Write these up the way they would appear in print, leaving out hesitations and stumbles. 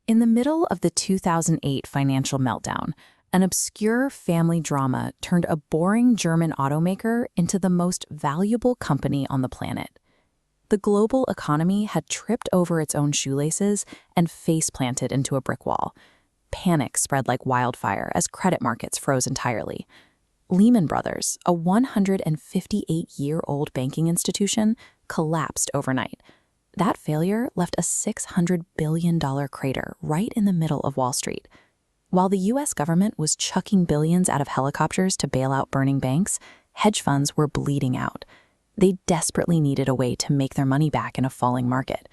In the middle of the 2008 financial meltdown, an obscure family drama turned a boring German automaker into the most valuable company on the planet. The global economy had tripped over its own shoelaces and face-planted into a brick wall. Panic spread like wildfire as credit markets froze entirely. Lehman Brothers, a 158-year-old banking institution, collapsed overnight. That failure left a $600 billion crater right in the middle of Wall Street. While the U.S. government was chucking billions out of helicopters to bail out burning banks, hedge funds were bleeding out. They desperately needed a way to make their money back in a falling market.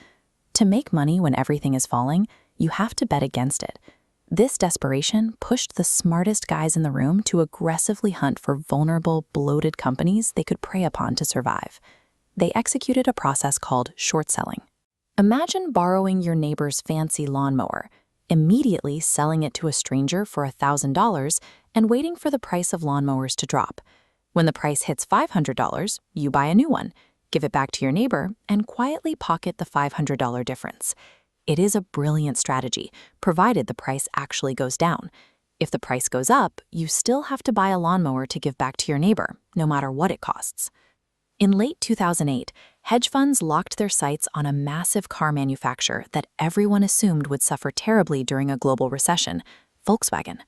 To make money when everything is falling, you have to bet against it. This desperation pushed the smartest guys in the room to aggressively hunt for vulnerable, bloated companies they could prey upon to survive. They executed a process called short selling. Imagine borrowing your neighbor's fancy lawnmower, immediately selling it to a stranger for $1,000 and waiting for the price of lawnmowers to drop. When the price hits $500, you buy a new one, give it back to your neighbor, and quietly pocket the $500 difference. It is a brilliant strategy, provided the price actually goes down. If the price goes up, you still have to buy a lawnmower to give back to your neighbor, no matter what it costs. In late 2008, hedge funds locked their sights on a massive car manufacturer that everyone assumed would suffer terribly during a global recession, Volkswagen.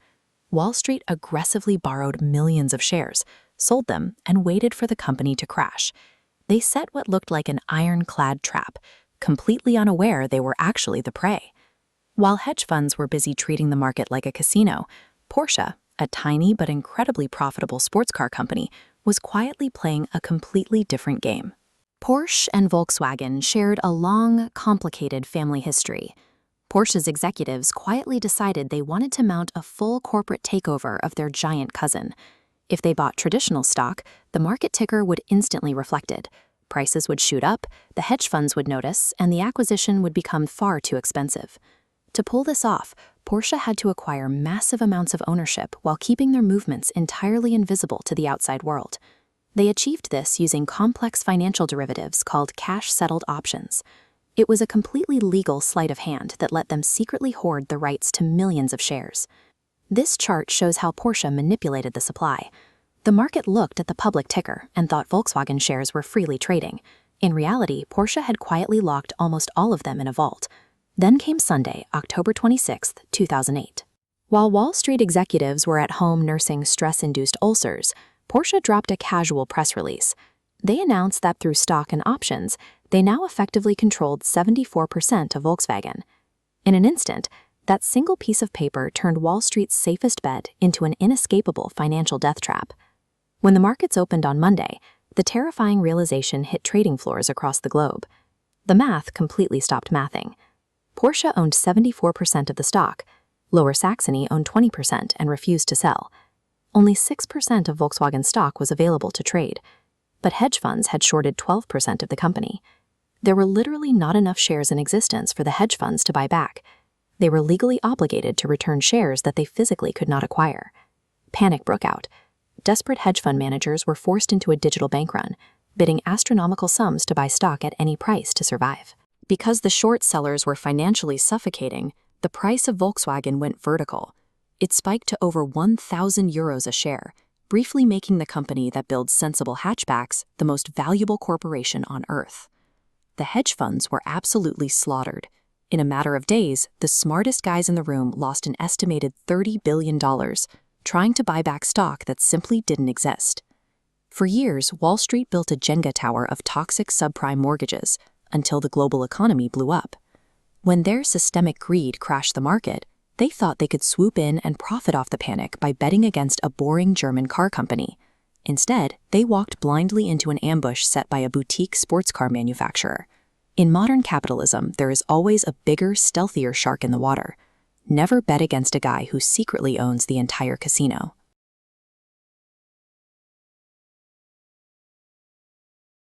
Wall Street aggressively borrowed millions of shares, sold them, and waited for the company to crash. They set what looked like an ironclad trap, completely unaware they were actually the prey. While hedge funds were busy treating the market like a casino, Porsche, a tiny but incredibly profitable sports car company, was quietly playing a completely different game. Porsche and Volkswagen shared a long, complicated family history. Porsche's executives quietly decided they wanted to mount a full corporate takeover of their giant cousin. If they bought traditional stock, the market ticker would instantly reflect it. Prices would shoot up, the hedge funds would notice, and the acquisition would become far too expensive. To pull this off, Porsche had to acquire massive amounts of ownership while keeping their movements entirely invisible to the outside world. They achieved this using complex financial derivatives called cash-settled options. It was a completely legal sleight of hand that let them secretly hoard the rights to millions of shares. This chart shows how Porsche manipulated the supply. The market looked at the public ticker and thought Volkswagen shares were freely trading. In reality, Porsche had quietly locked almost all of them in a vault. Then came Sunday, October 26, 2008. While Wall Street executives were at home nursing stress-induced ulcers, Porsche dropped a casual press release. They announced that through stock and options, they now effectively controlled 74% of Volkswagen. In an instant, that single piece of paper turned Wall Street's safest bet into an inescapable financial death trap. When the markets opened on Monday, the terrifying realization hit trading floors across the globe. The math completely stopped mathing. Porsche owned 74% of the stock. Lower Saxony owned 20% and refused to sell. Only 6% of Volkswagen stock was available to trade, but hedge funds had shorted 12% of the company. There were literally not enough shares in existence for the hedge funds to buy back. They were legally obligated to return shares that they physically could not acquire. Panic broke out. Desperate hedge fund managers were forced into a digital bank run, bidding astronomical sums to buy stock at any price to survive. Because the short sellers were financially suffocating, the price of Volkswagen went vertical. It spiked to over 1,000 euros a share, briefly making the company that builds sensible hatchbacks the most valuable corporation on earth. The hedge funds were absolutely slaughtered. In a matter of days, the smartest guys in the room lost an estimated $30 billion, trying to buy back stock that simply didn't exist. For years, Wall Street built a Jenga tower of toxic subprime mortgages until the global economy blew up. When their systemic greed crashed the market, they thought they could swoop in and profit off the panic by betting against a boring German car company. Instead, they walked blindly into an ambush set by a boutique sports car manufacturer. In modern capitalism, there is always a bigger, stealthier shark in the water. Never bet against a guy who secretly owns the entire casino.